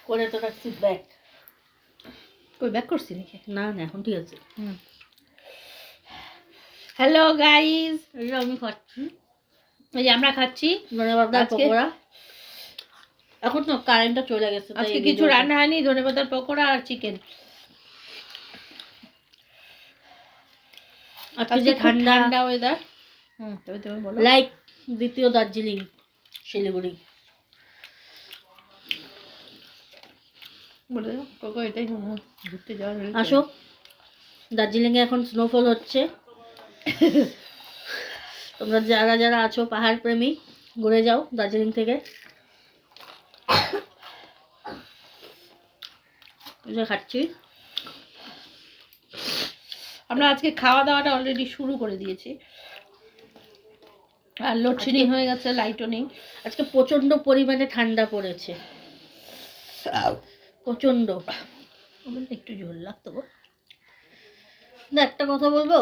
করে তো রাখছি ব্যাগ। কই ব্যাক করছি নাকি? না না এখন ঠিক আছে। হ্যালো গাইস, এই যে আমি খাচ্ছি এই যে আমরা খাচ্ছি ধনেপাতার আজকে। পকোড়া। এখন তো কারেন্টটা চলে গেছে, তাই আজকে এই কিছু ভিডিওটা- রান্না হয়নি, ধনেপাতার পকোড়া আর চিকেন। আজকে যে ঠান্ডা ঠান্ডা ওয়েদার। তবে তুমি বলো। লাইক দ্বিতীয় দার্জিলিং, শিলিগুড়ি। বলে দাও কোকো, এটাই মনে হয় ঘুরতে যাওয়ার হলে আসো, দার্জিলিংয়ে এখন স্নোফল হচ্ছে। তোমরা যারা যারা আছো পাহাড় প্রেমী, ঘুরে যাও দার্জিলিং থেকে। এই যে খাচ্ছি। আমরা আজকে খাওয়া দাওয়াটা অলরেডি শুরু করে দিয়েছি, আর লোডশেডিং হয়ে গেছে, লাইটও নেই। আজকে প্রচন্ড পরিমাণে ঠান্ডা পড়েছে, প্রচন্ড। একটু ঝোল লাগতো গো। না একটা কথা বলবো,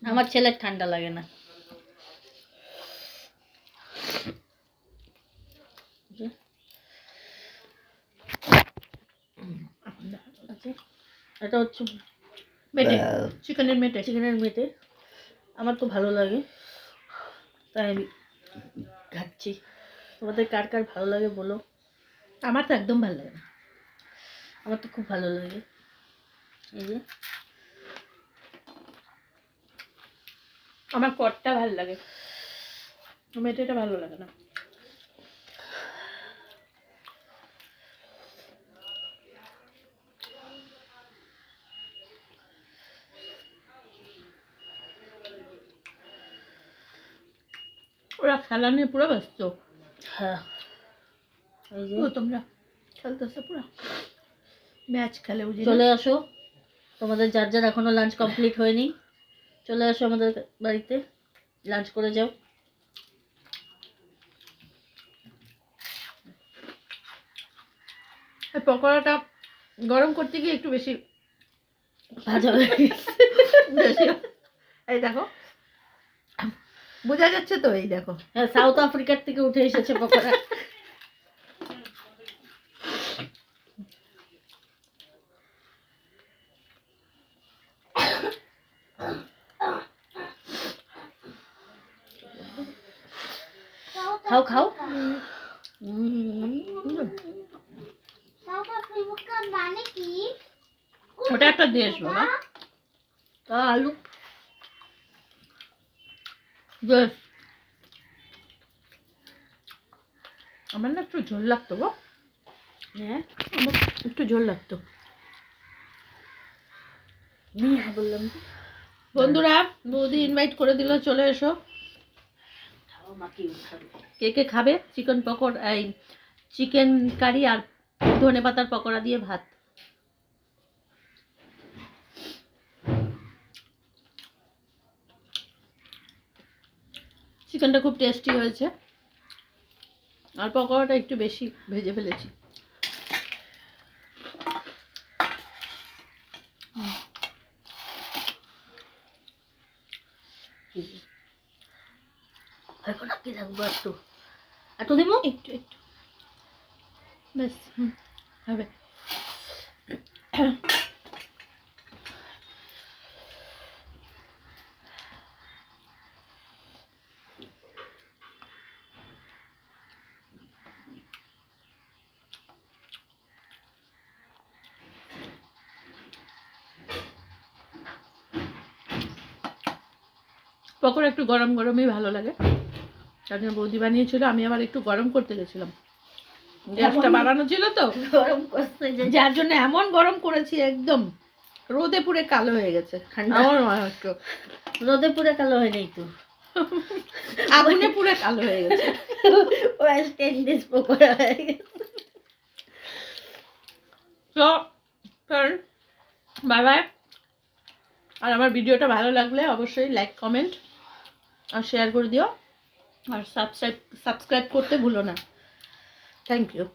আমার ছেলের ঠান্ডা লাগে না। এটা হচ্ছে মেটে, চিকেনের মেটে। চিকেনের মেটে, আমার তো ভালো লাগে তাই আমি খাচ্ছি। তোমাদের কার কার ভালো লাগে বলো। আমার তো একদম ভালো লাগে না। আমার তো খুব ভালো লাগে। এই যে আমার কটটা ভালো লাগে, মেটেটা ভালো লাগে না। ওরা খেলা নিয়ে পুরো ব্যস্ত। হ্যাঁ, এই যে ও তোমরা খেলতেছে পুরো, ম্যাচ খেলে বুঝি না? চলে আসো, তোমাদের যার যার এখনো লাঞ্চ কমপ্লিট হয়নি, চলে আসো আমাদের বাড়িতে, লাঞ্চ করে যাও। এই পকোড়াটা গরম করতে গিয়ে একটু বেশি ভাজা হয়ে গেছে। বেশি। এই দেখো, বোঝা যাচ্ছে তো, এই দেখো। হ্যাঁ, সাউথ আফ্রিকার থেকে উঠে এসেছে পকোড়া। খাও খাও। ওটা একটা দেশ বাবা, আলু দেশ। আমার না একটু ঝোল লাগতো গো, হ্যাঁ আমার একটু ঝোল লাগতো। নিয়ে বললাম বন্ধুরা, বৌদি ইনভাইট করে দিল, চলে এসো। খাও, মাকে উঠাবে। কে কে খাবে চিকেন পকোড়া, এই চিকেন কারি আর ধনেপাতার পকোড়া দিয়ে ভাত। চিকেনটা খুব টেস্টি হয়েছে, আর পকোড়াটা একটু বেশি ভেজে ফেলেছি। এখন কি রাখবো একটু, একটু দিব একটু একটু ব্যাস, হবে। পকোড়া একটু গরম গরমই ভালো লাগে, তার জন্য বৌদি বানিয়েছিল, আমি আবার একটু গরম করতে গেছিলাম, গ্যাসটা বাড়ানো ছিল তো, গরম করতে যার জন্য এমন গরম করেছি একদম রোদে পুরে কালো হয়ে গেছে। ঠান্ডা আমার মনে হচ্ছে রোদে পুরে কালো হয় নাই তো, আগুনে পুরে কালো হয়ে গেছে। ওয়েস্ট ইন্ডিজ পকোড়া হয়ে গেছে। তো বাই বাই। আর আমার ভিডিওটা ভালো লাগলে অবশ্যই লাইক কমেন্ট আর শেয়ার করে দিও, আর সাবস্ক্রাইব করতে ভুলো না। Thank you.